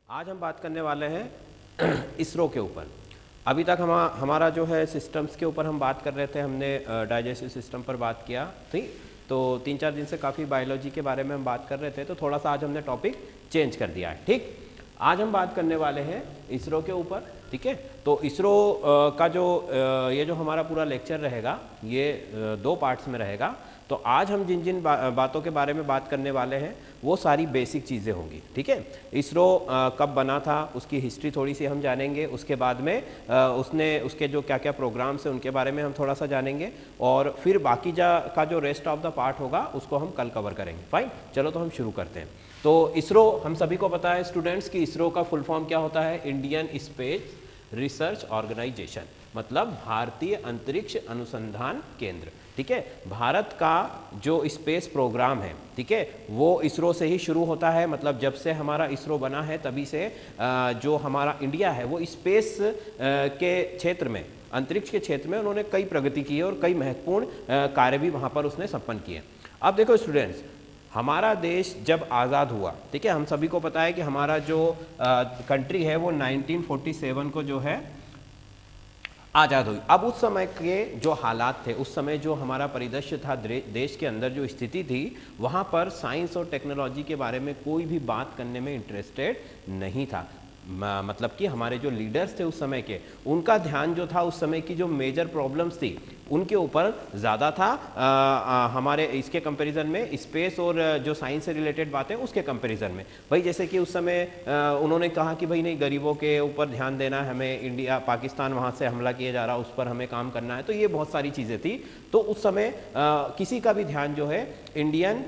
आज हम बात करने वाले हैं इसरो के ऊपर। अभी तक हमारा जो है सिस्टम्स के ऊपर हम बात कर रहे थे, हमने डाइजेस्टिव सिस्टम पर बात किया, ठीक। तो 3-4 दिन से काफ़ी बायोलॉजी के बारे में हम बात कर रहे थे, तो थोड़ा सा आज हमने टॉपिक चेंज कर दिया है, ठीक। आज हम बात करने वाले हैं इसरो के ऊपर, ठीक है। तो इसरो का जो ये जो हमारा पूरा लेक्चर रहेगा ये 2 पार्ट्स में रहेगा। तो आज हम जिन जिन बातों के बारे में बात करने वाले हैं वो सारी बेसिक चीज़ें होंगी, ठीक है। इसरो कब बना था उसकी हिस्ट्री थोड़ी सी हम जानेंगे, उसके बाद में उसके जो क्या क्या प्रोग्राम्स हैं उनके बारे में हम थोड़ा सा जानेंगे, और फिर बाकी का जो रेस्ट ऑफ द पार्ट होगा उसको हम कल कवर करेंगे। फाइन, चलो तो हम शुरू करते हैं। तो इसरो हम सभी को पता है स्टूडेंट्स कि इसरो का फुल फॉर्म क्या होता है, इंडियन स्पेस रिसर्च ऑर्गेनाइजेशन, मतलब भारतीय अंतरिक्ष अनुसंधान केंद्र, ठीक है। भारत का जो स्पेस प्रोग्राम है, ठीक है, वो इसरो से ही शुरू होता है। मतलब जब से हमारा इसरो बना है तभी से जो हमारा इंडिया है वो स्पेस के क्षेत्र में, अंतरिक्ष के क्षेत्र में उन्होंने कई प्रगति की है और कई महत्वपूर्ण कार्य भी वहाँ पर उसने संपन्न किए। अब देखो स्टूडेंट्स, हमारा देश जब आज़ाद हुआ, ठीक है, हम सभी को पता है कि हमारा जो कंट्री है वो 1947 को जो है आज़ाद हुई। अब उस समय के जो हालात थे, उस समय जो हमारा परिदृश्य था, देश के अंदर जो स्थिति थी, वहाँ पर साइंस और टेक्नोलॉजी के बारे में कोई भी बात करने में इंटरेस्टेड नहीं था। मतलब कि हमारे जो लीडर्स थे उस समय के, उनका ध्यान जो था उस समय की जो मेजर प्रॉब्लम्स थी उनके ऊपर ज़्यादा था, हमारे इसके कंपैरिजन में, स्पेस और जो साइंस से रिलेटेड बातें उसके कंपैरिजन में। भाई जैसे कि उस समय उन्होंने कहा कि भाई नहीं, गरीबों के ऊपर ध्यान देना है हमें, इंडिया पाकिस्तान वहाँ से हमला किया जा रहा उस पर हमें काम करना है, तो ये बहुत सारी चीज़ें थी। तो उस समय किसी का भी ध्यान जो है इंडियन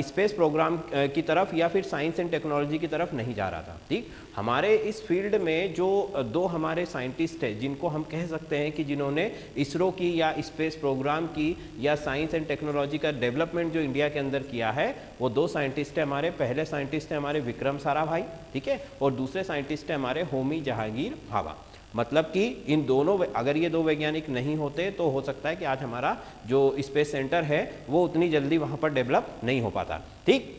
स्पेस प्रोग्राम की तरफ या फिर साइंस एंड टेक्नोलॉजी की तरफ नहीं जा रहा था, ठीक। हमारे इस फील्ड में जो 2 हमारे साइंटिस्ट हैं जिनको हम कह सकते हैं कि जिन्होंने इसरो की या स्पेस प्रोग्राम की या साइंस एंड टेक्नोलॉजी का डेवलपमेंट जो इंडिया के अंदर किया है, वो 2 साइंटिस्ट हैं हमारे। पहले साइंटिस्ट हैं हमारे विक्रम साराभाई, ठीक है, और दूसरे साइंटिस्ट हैं हमारे होमी जहांगीर भाभा। मतलब कि इन दोनों, अगर ये 2 वैज्ञानिक नहीं होते तो हो सकता है कि आज हमारा जो स्पेस सेंटर है वो उतनी जल्दी वहाँ पर डेवलप नहीं हो पाता, ठीक।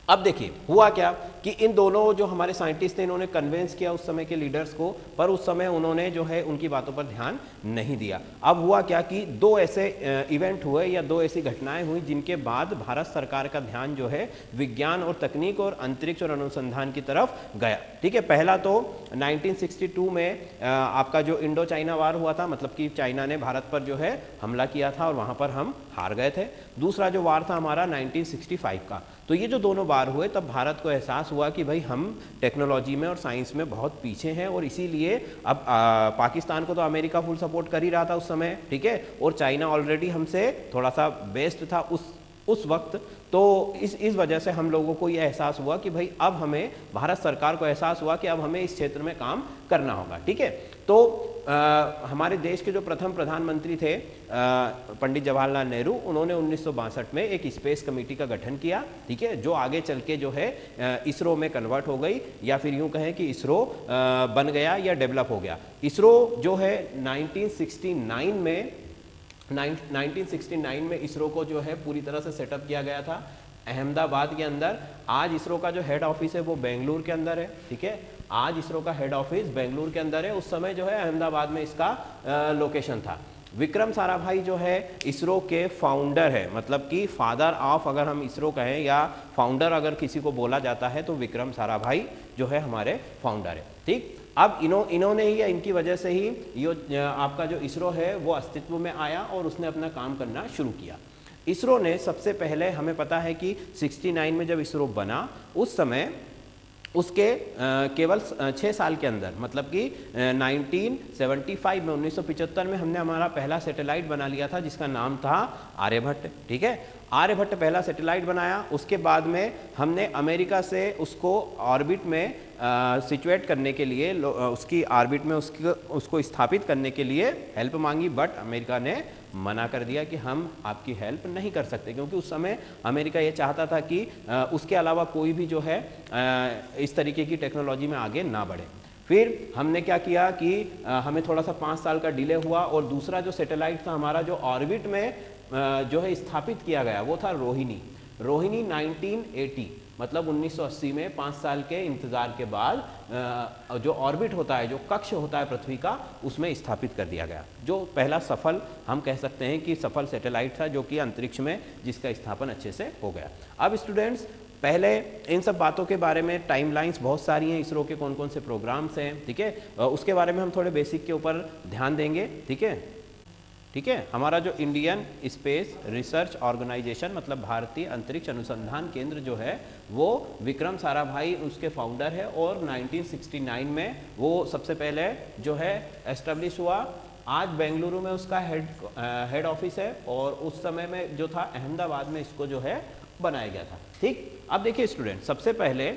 अब देखिए हुआ क्या कि इन दोनों जो हमारे साइंटिस्ट थे इन्होंने कन्वेंस किया उस समय के लीडर्स को, पर उस समय उन्होंने जो है उनकी बातों पर ध्यान नहीं दिया। अब हुआ क्या कि 2 ऐसे इवेंट हुए या 2 ऐसी घटनाएं हुई जिनके बाद भारत सरकार का ध्यान जो है विज्ञान और तकनीक और अंतरिक्ष और अनुसंधान की तरफ गया, ठीक है। पहला तो 1962 में आपका जो इंडो चाइना वार हुआ था, मतलब कि चाइना ने भारत पर जो है हमला किया था और वहाँ पर हम हार गए थे। दूसरा जो वार था हमारा 1965 का। तो ये जो दोनों वार हुए तब भारत को एहसास हुआ कि भाई हम टेक्नोलॉजी में और साइंस में बहुत पीछे हैं, और इसीलिए अब पाकिस्तान को तो अमेरिका फुल सपोर्ट कर ही रहा था उस समय, ठीक है, और चाइना ऑलरेडी हमसे थोड़ा सा बेस्ट था उस वक्त। तो इस वजह से हम लोगों को ये एहसास हुआ कि भाई अब हमें, भारत सरकार को एहसास हुआ कि अब हमें इस क्षेत्र में काम करना होगा, ठीक है। तो हमारे देश के जो प्रथम प्रधानमंत्री थे पंडित जवाहरलाल नेहरू, उन्होंने 1962 में एक स्पेस कमेटी का गठन किया, ठीक है, जो आगे चल के जो है इसरो में कन्वर्ट हो गई, या फिर यूं कहें कि इसरो बन गया या डेवलप हो गया। इसरो जो है 1969 में इसरो को जो है पूरी तरह से सेटअप किया गया था अहमदाबाद के अंदर। आज इसरो का जो हेड ऑफिस है वो बेंगलुरु के अंदर है, ठीक है, आज इसरो का हेड ऑफिस बेंगलुरु के अंदर है। उस समय जो है अहमदाबाद में इसका लोकेशन था। विक्रम साराभाई जो है इसरो के फाउंडर है, मतलब कि फादर ऑफ, अगर हम इसरो कहें या फाउंडर अगर किसी को बोला जाता है तो विक्रम साराभाई जो है हमारे फाउंडर है, ठीक। अब इन्होंने ही या इनकी वजह से ही ये आपका जो इसरो है वो अस्तित्व में आया और उसने अपना काम करना शुरू किया। इसरो ने सबसे पहले, हमें पता है कि 69 में जब इसरो बना उस समय उसके केवल 6 साल के अंदर, मतलब कि 1975 में 1975 में हमने हमारा पहला सैटेलाइट बना लिया था जिसका नाम था आर्यभट्ट, ठीक है। आर्यभट्ट पहला सैटेलाइट बनाया, उसके बाद में हमने अमेरिका से उसको ऑर्बिट में सिचुएट करने के लिए, उसकी ऑर्बिट में उसको स्थापित करने के लिए हेल्प मांगी, बट अमेरिका ने मना कर दिया कि हम आपकी हेल्प नहीं कर सकते, क्योंकि उस समय अमेरिका ये चाहता था कि उसके अलावा कोई भी जो है इस तरीके की टेक्नोलॉजी में आगे ना बढ़े। फिर हमने क्या किया कि हमें थोड़ा सा 5 साल का डिले हुआ, और दूसरा जो सैटेलाइट था हमारा जो ऑर्बिट में जो है स्थापित किया गया वो था रोहिणी 1980, मतलब 1980 में 5 साल के इंतजार के बाद जो ऑर्बिट होता है, जो कक्ष होता है पृथ्वी का, उसमें स्थापित कर दिया गया। जो पहला सफल, हम कह सकते हैं कि सफल सैटेलाइट था, जो कि अंतरिक्ष में जिसका स्थापन अच्छे से हो गया। अब स्टूडेंट्स, पहले इन सब बातों के बारे में, टाइमलाइंस बहुत सारी हैं, इसरो के कौन कौन से प्रोग्राम्स हैं, ठीक है, उसके बारे में हम थोड़े बेसिक के ऊपर ध्यान देंगे। ठीक है, ठीक है। हमारा जो इंडियन स्पेस रिसर्च ऑर्गेनाइजेशन, मतलब भारतीय अंतरिक्ष अनुसंधान केंद्र जो है, वो विक्रम साराभाई उसके फाउंडर है, और 1969 में वो सबसे पहले जो है एस्टेब्लिश हुआ। आज बेंगलुरु में उसका हेड ऑफिस है, और उस समय में जो था अहमदाबाद में इसको जो है बनाया गया था। ठीक, अब देखिए स्टूडेंट, सबसे पहले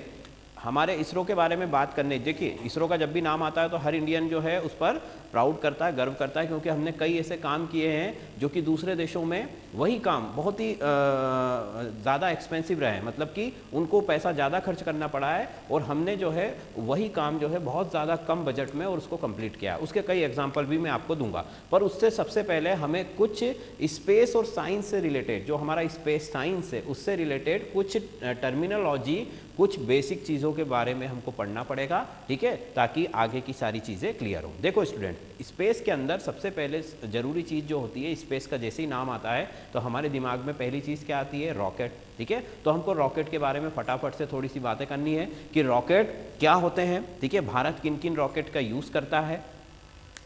हमारे इसरो के बारे में बात करने, देखिए इसरो का जब भी नाम आता है तो हर इंडियन जो है उस पर प्राउड करता है, गर्व करता है, क्योंकि हमने कई ऐसे काम किए हैं जो कि दूसरे देशों में वही काम बहुत ही ज़्यादा एक्सपेंसिव रहे हैं, मतलब कि उनको पैसा ज़्यादा खर्च करना पड़ा है, और हमने जो है वही काम जो है बहुत ज़्यादा कम बजट में और उसको कंप्लीट किया। उसके कई एग्जाम्पल भी मैं आपको दूंगा, पर उससे सबसे पहले हमें कुछ स्पेस और साइंस से रिलेटेड, जो हमारा स्पेस साइंस है उससे रिलेटेड कुछ टर्मिनोलॉजी, कुछ बेसिक चीज़ों के बारे में हमको पढ़ना पड़ेगा। ठीक है, ताकि आगे की सारी चीज़ें क्लियर हो। देखो स्टूडेंट, स्पेस के अंदर सबसे पहले जरूरी चीज़ जो होती है, स्पेस का जैसे ही नाम आता है तो हमारे दिमाग में पहली चीज़ क्या आती है? रॉकेट। ठीक है, तो हमको रॉकेट के बारे में फटाफट से थोड़ी सी बातें करनी है कि रॉकेट क्या होते हैं। ठीक है, भारत किन किन रॉकेट का यूज़ करता है,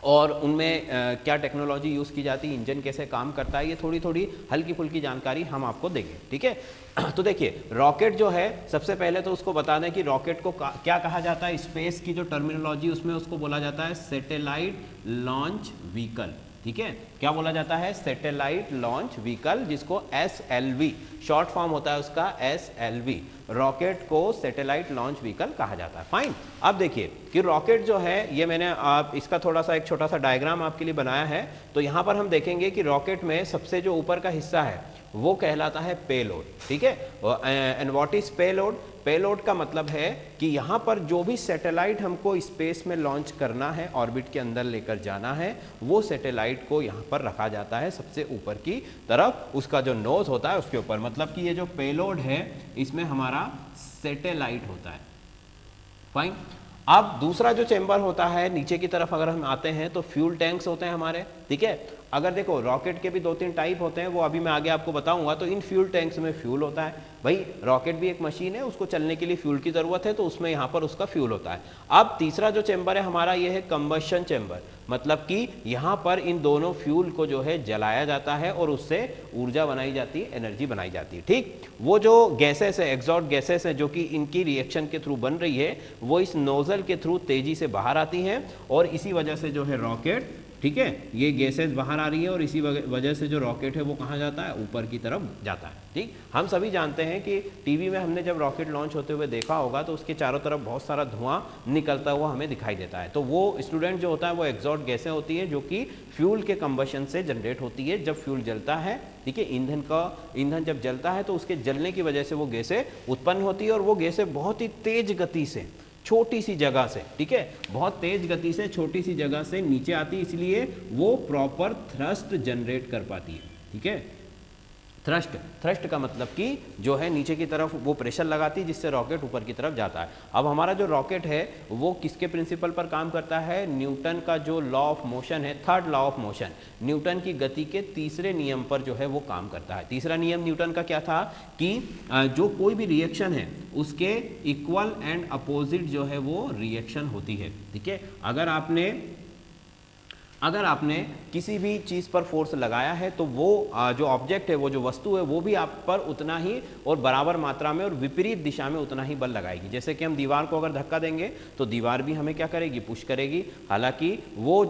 और उनमें क्या टेक्नोलॉजी यूज़ की जाती है, इंजन कैसे काम करता है, ये थोड़ी थोड़ी हल्की फुल्की जानकारी हम आपको देंगे। ठीक है, तो देखिए रॉकेट जो है, सबसे पहले तो उसको बता दें कि रॉकेट को क्या कहा जाता है। स्पेस की जो टर्मिनोलॉजी उसमें उसको बोला जाता है सैटेलाइट लॉन्च व्हीकल। ठीक है, क्या बोला जाता है? सैटेलाइट लॉन्च व्हीकल, जिसको SLV शॉर्ट फॉर्म होता है उसका, SLV। रॉकेट को सैटेलाइट लॉन्च व्हीकल कहा जाता है। फाइन, अब देखिए कि रॉकेट जो है, ये मैंने आप इसका थोड़ा सा एक छोटा सा डायग्राम आपके लिए बनाया है। तो यहाँ पर हम देखेंगे कि रॉकेट में सबसे जो ऊपर का हिस्सा है वो कहलाता है पेलोड। ठीक है, and what is payload? Payload का मतलब है कि यहाँ पर जो भी सैटेलाइट हमको स्पेस में लॉन्च करना है, ऑर्बिट के अंदर लेकर जाना है, वो सैटेलाइट को यहाँ पर रखा जाता है सबसे ऊपर की तरफ, उसका जो नोज होता है उसके ऊपर। मतलब कि ये जो पेलोड है इसमें हमारा सैटेलाइट होता है। फाइन, अब दूसरा जो चेंबर होता है नीचे की तरफ अगर हम आते हैं तो फ्यूल टैंक्स होते हैं हमारे। ठीक है, अगर देखो रॉकेट के भी 2-3 टाइप होते हैं, वो अभी मैं आगे आपको बताऊंगा। तो इन फ्यूल टैंक्स में फ्यूल होता है। भाई रॉकेट भी एक मशीन है, उसको चलने के लिए फ्यूल की ज़रूरत है, तो उसमें यहाँ पर उसका फ्यूल होता है। अब तीसरा जो चेंबर है हमारा, ये है कंबशन चेंबर। मतलब कि यहाँ पर इन दोनों फ्यूल को जो है जलाया जाता है और उससे ऊर्जा बनाई जाती है, एनर्जी बनाई जाती है। ठीक, वो जो गैसेस है, एग्जॉस्ट गैसेस है, जो कि इनकी रिएक्शन के थ्रू बन रही है, वो इस नोजल के थ्रू तेजी से बाहर आती हैं, और इसी वजह से जो है रॉकेट, ठीक है, ये गैसेस बाहर आ रही है, और इसी वजह से जो रॉकेट है वो कहाँ जाता है? ऊपर की तरफ जाता है। ठीक, हम सभी जानते हैं कि टीवी में हमने जब रॉकेट लॉन्च होते हुए देखा होगा तो उसके चारों तरफ बहुत सारा धुआं निकलता हुआ हमें दिखाई देता है। तो वो स्टूडेंट जो होता है वो एग्जॉस्ट गैसें होती है, जो कि फ्यूल के कंबशन से जनरेट होती है। जब फ्यूल जलता है, ठीक है, ईंधन जब जलता है तो उसके जलने की वजह से वो गैसें उत्पन्न होती है, और वो गैसें बहुत ही तेज गति से छोटी सी जगह से, ठीक है, बहुत तेज गति से छोटी सी जगह से नीचे आती है, इसलिए वो प्रॉपर थ्रस्ट जनरेट कर पाती है। ठीक है, थ्रस्ट का मतलब कि जो है नीचे की तरफ वो प्रेशर लगाती है, जिससे रॉकेट ऊपर की तरफ जाता है। अब हमारा जो रॉकेट है वो किसके प्रिंसिपल पर काम करता है? न्यूटन का जो लॉ ऑफ मोशन है, third law of motion, Newton की गति के तीसरे नियम पर जो है वो काम करता है। तीसरा नियम न्यूटन का क्या था कि जो कोई भी रिएक्शन है उसके इक्वल एंड अपोजिट जो है वो रिएक्शन होती है। ठीक है, अगर आपने किसी भी चीज़ पर फोर्स लगाया है तो वो जो ऑब्जेक्ट है, वो जो वस्तु है, वो भी आप पर उतना ही और बराबर मात्रा में और विपरीत दिशा में उतना ही बल लगाएगी। जैसे कि हम दीवार को अगर धक्का देंगे तो दीवार भी हमें क्या करेगी? पुश करेगी। हालांकि वो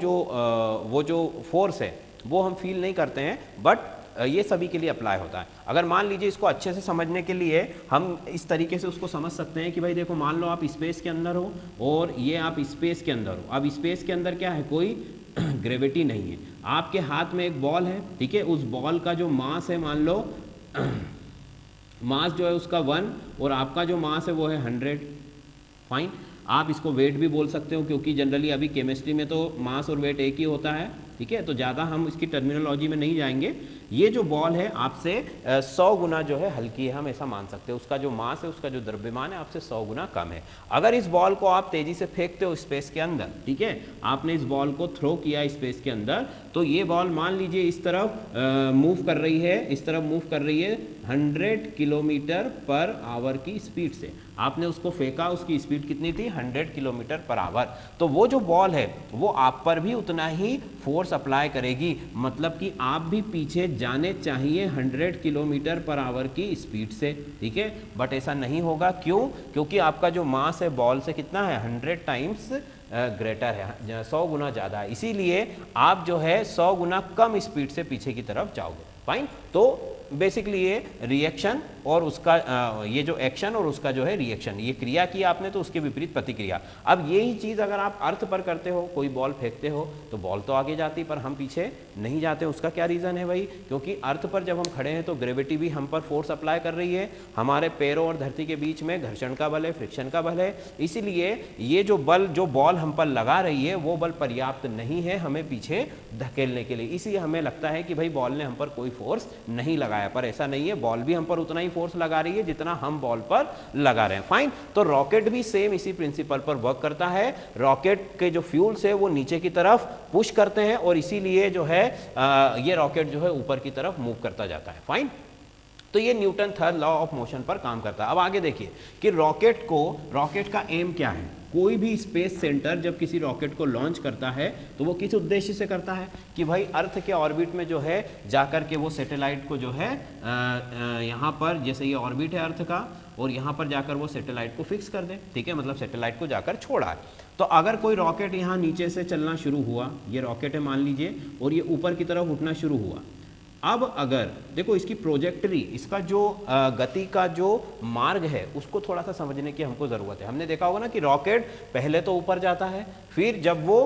जो फोर्स है वो हम फील नहीं करते हैं, बट ये सभी के लिए अप्लाई होता है। अगर मान लीजिए, इसको अच्छे से समझने के लिए हम इस तरीके से उसको समझ सकते हैं कि भाई देखो, मान लो आप स्पेस के अंदर हो और ये आप स्पेस के अंदर हो। अब स्पेस के अंदर क्या है? कोई ग्रेविटी नहीं है। आपके हाथ में एक बॉल है, ठीक है, उस बॉल का जो मास है, मान लो मास जो है उसका 1 और आपका जो मास है वो है 100। फाइन, आप इसको वेट भी बोल सकते हो, क्योंकि जनरली अभी केमिस्ट्री में तो मास और वेट एक ही होता है। ठीक है, तो ज़्यादा हम इसकी टर्मिनोलॉजी में नहीं जाएंगे। ये जो बॉल है आपसे 100 गुना जो है हल्की है, हम ऐसा मान सकते हैं। उसका जो मास है, उसका जो द्रव्यमान है आपसे 100 गुना कम है। अगर इस बॉल को आप तेजी से फेंकते हो स्पेस के अंदर, ठीक है, आपने इस बॉल को थ्रो किया स्पेस के अंदर, तो ये बॉल मान लीजिए इस तरफ मूव कर रही है, इस तरफ मूव कर रही है 100 किलोमीटर पर आवर की स्पीड से। आपने उसको फेंका, उसकी स्पीड कितनी थी? 100 किलोमीटर पर आवर। तो वो जो बॉल है वो आप पर भी उतना ही फोर्स अप्लाई करेगी, मतलब कि आप भी पीछे जाने चाहिए 100 किलोमीटर पर आवर की स्पीड से, ठीक है। बट ऐसा नहीं होगा, क्यों? क्योंकि आपका जो मास है बॉल से कितना है? 100 टाइम्स ग्रेटर है, 100 गुना ज़्यादा है। इसीलिए आप जो है 100 गुना कम स्पीड से पीछे की तरफ जाओगे। फाइन। तो बेसिकली ये रिएक्शन और उसका ये जो एक्शन और उसका जो है रिएक्शन, ये क्रिया की आपने तो उसके विपरीत प्रतिक्रिया। अब यही चीज़ अगर आप अर्थ पर करते हो, कोई बॉल फेंकते हो तो बॉल तो आगे जाती पर हम पीछे नहीं जाते। उसका क्या रीज़न है भाई? क्योंकि अर्थ पर जब हम खड़े हैं तो ग्रेविटी भी हम पर फोर्स अप्लाई कर रही है, हमारे पैरों और धरती के बीच में घर्षण का बल है, फ्रिक्शन का बल है। इसीलिए ये जो बल, जो बॉल हम पर लगा रही है वो बल पर्याप्त नहीं है हमें पीछे धकेलने के लिए। इसलिए हमें लगता है कि भाई बॉल ने हम पर कोई फोर्स नहीं लगाया, पर ऐसा नहीं है। बॉल भी हम पर उतना ही फोर्स लगा रही है जितना हम बॉल पर लगा रहे हैं। फाइन। तो रॉकेट भी सेम इसी प्रिंसिपल पर वर्क करता है। रॉकेट के जो फ्यूल्स है वो नीचे की तरफ पुश करते हैं और इसीलिए जो है ये रॉकेट जो है ऊपर की तरफ मूव करता जाता है। फाइन। तो ये Newton third law of motion पर काम करता है। अब आगे देखिए कि रॉकेट का एम क्या है। कोई भी स्पेस सेंटर जब किसी रॉकेट को लॉन्च करता है तो वो किस उद्देश्य से करता है कि भाई अर्थ के ऑर्बिट में जो है जाकर के वो सैटेलाइट को जो है यहाँ पर, जैसे ये ऑर्बिट है अर्थ का, और यहाँ पर जाकर वो सैटेलाइट को फिक्स कर दे, ठीक है, मतलब सैटेलाइट को जाकर छोड़ा है। तो अगर कोई रॉकेट यहाँ नीचे से चलना शुरू हुआ, ये रॉकेट है मान लीजिए, और ये ऊपर की तरफ उठना शुरू हुआ, अब अगर देखो इसकी प्रोजेक्टरी, इसका जो गति का जो मार्ग है उसको थोड़ा सा समझने की हमको ज़रूरत है। हमने देखा होगा ना कि रॉकेट पहले तो ऊपर जाता है, फिर जब वो